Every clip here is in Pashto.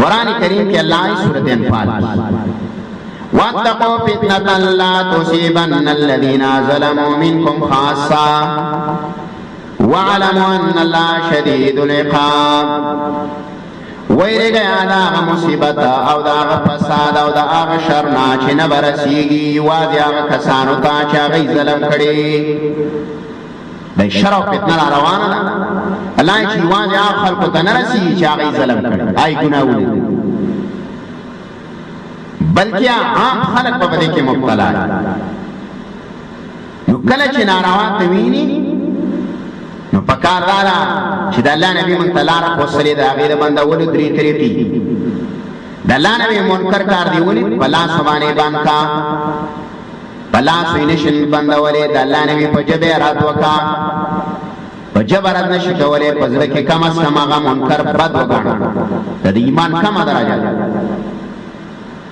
قرآن کریم کی اللہ سورة انفال وَاتَّقُوا فِتْنَةً لَا تُصِيبَنَّ الَّذِينَ ظَلَمُوا مِنْكُمْ خَاصَّةً وَاعْلَمُوا أَنَّ اللَّهَ شَدِيدُ الْعِقَابِ ویرے گیا دا آغا مصیبت او دا آغا فساد او دا آغا شرنا چی نبرسیگی وادی آغا کسانو تا چی آغای ظلم کڑی دا شر و فتنہ را روانا دا اللہ چی وادی آغا خلقو تا نرسیگی چی آغای ظلم کڑی آئی گناہولی بلکہ عام خلق پا بدے کے مبتلا نو کل چی ناروات وینی نو پکار دارا چې د الله نبی مونږ ته لاره ښوسلې ده هغې د بندولو درې طریقې د الله نبی منکر کار دی ولید په لاس باندې بند کا په لاس یې نشي بندولی د الله نبی په ژبه یې رد وکړه په ژبه رد نشي کولی په زړه کې کم از کم هغه منکر بد وګاڼه د ایمان کمه درجه ده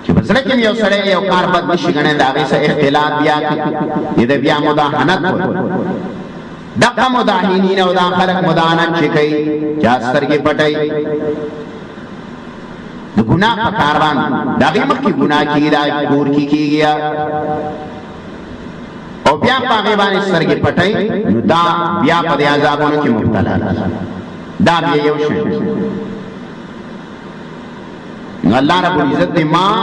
چې په زړه کې یو سړی یو کار بد نشي ګڼلی د هغې سره اختلاط بیا کړي د بیا مداهنت وکړي دقا مداہینین او دا خلق مداہنت چکئی چا سترگی پٹئی دا گناہ پا کاروان دا غیمق کی گناہ کی دا گور کی گیا او بیا پا غیبان سترگی پٹئی دا بیا پا دی عذابونو کی مبتلا دا بیا یوشن اللہ رب العزت دی ماں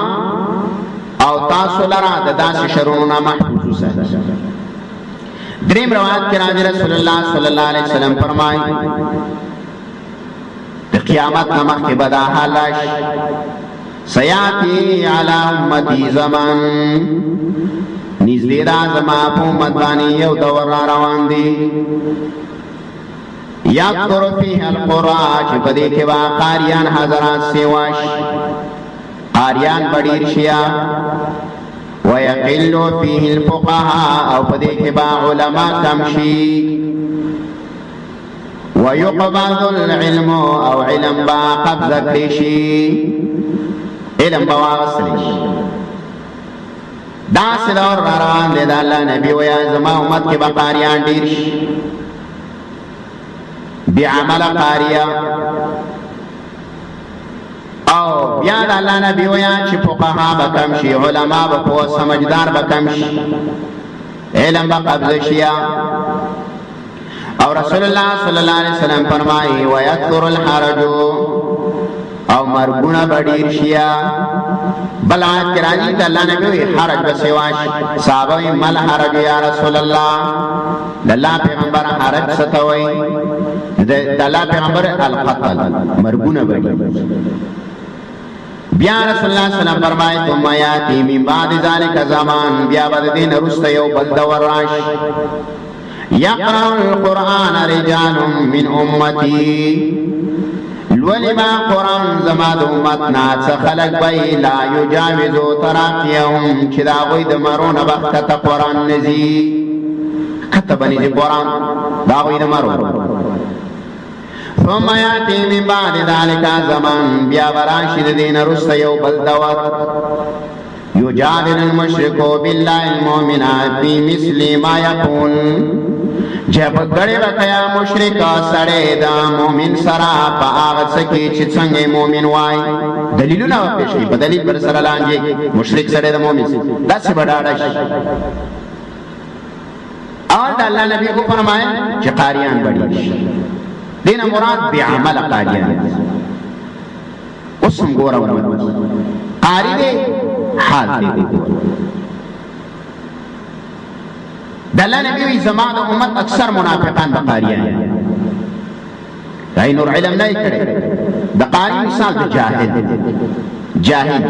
او تاسو لرا دا دا سی شرونونا محفوظ ہے دریم روایت کے راجی رسول اللہ صلی اللہ علیہ وسلم فرمائی قیامت نمک کے بدا حالش سیاتی علی امتی زمان نزدی را زمان پو امتبانی یو دور را روان دی یکتر فیہ القرآن چی پدی کے با قاریان حضرات سیوش قاریان بڑیر شیا وَيَقِلُّ فِيهِ الْفُقَهَاءُ او پدې کې با علماء کم شي وَيُقْبَضُ الْعِلْمُ او علم با قبضه کړي شي علم با واغستلی شي دا سلور روان دی د الله نبی ویا زما امت کې به قاریان ډیر شي بی عمل قاریه او بیا د الله نبی ویا چې فقها به کم شي علما به پوه سمجدار به کم شي علم به قبضه شي او رسول الله صلی الله علیه وسلم فرمایي ويكثر الحرج او مرګونه به ډیر شي بل آیت کې راځي د الله نبی وی حرج به سواش صحابه مل حرج یا رسول الله د الله پیغمبر حرج ستوي د الله پیغمبر القتل مرګونه به بیا رسول اللہ صلی اللہ علیہ وسلم فرمائے ثم یاتی من بعد ذالک زمان بیا بعد دین رست یو بل دور راش یقرأ القرآن رجال من امتی لولما قرآن زماد امتنا سخلق بی لا یجاوزو تراقیهم چدا غوید مرون بخت قرآن نزی کتب نزی قرآن دا غوید مرون ثم یاتی من بعد ذالک زمان بیا براشد دین رست یو بل دور یجادل المشرکو باللہ المومنات فی مثل ما یقول جب گڑے وکیا مشرک سڑے دا مومن سرا پا آغت سکی چی سنگ مومن وائی دلیلو نا وپیش کی پا دلیل پر سر لانجے مشرک سڑے دا مومن دا سی بڑاڑش اور دا اللہ نبی کو فرمائے چی قاریان بڑیش دینا مراد بعمل قاریان اسم گورا امت قاری دے حال دے دلہ نبی وی زمان امت اکثر منافقان دا قاریان دائی نور علم نہیں کرے دا قاری مثال دا جاہل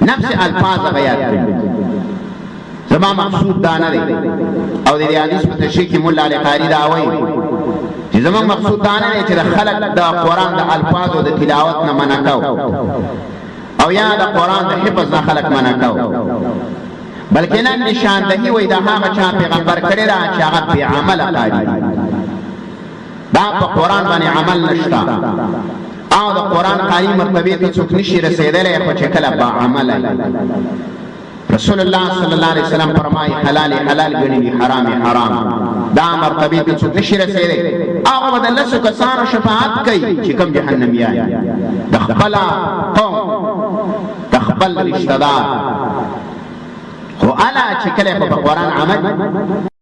نفس الفاظ غیاد کرے زمان مقصود دانا دے او دے حدیث پر تشریح کی ملا علی قاری داوئی چې زمون مقصود دا نه چې د خلق د قرآن د الفاظ او د تلاوت نه منع کو او یا د قرآن د حفظ نه خلق منع کو بلکې نن نشاندهي وای د هغه چا پیغمبر کړی را چې هغه په عمل قاری دا په قرآن باندې عمل نشتا او د قرآن قاری مرتبه ته څوک نشي رسیدلی خو چې کله با عمل رسول الله صلی الله علیه وسلم فرمایي حلال حلال ګڼي حرام حرام دا مرتبه ته څوک نشي رسیدلی هغه به د لسو کسانو شفاعت کوي چې کوم جهنمیان د خپل قوم د خپل رشتہ دار خو الا چې کله په قرآن عمل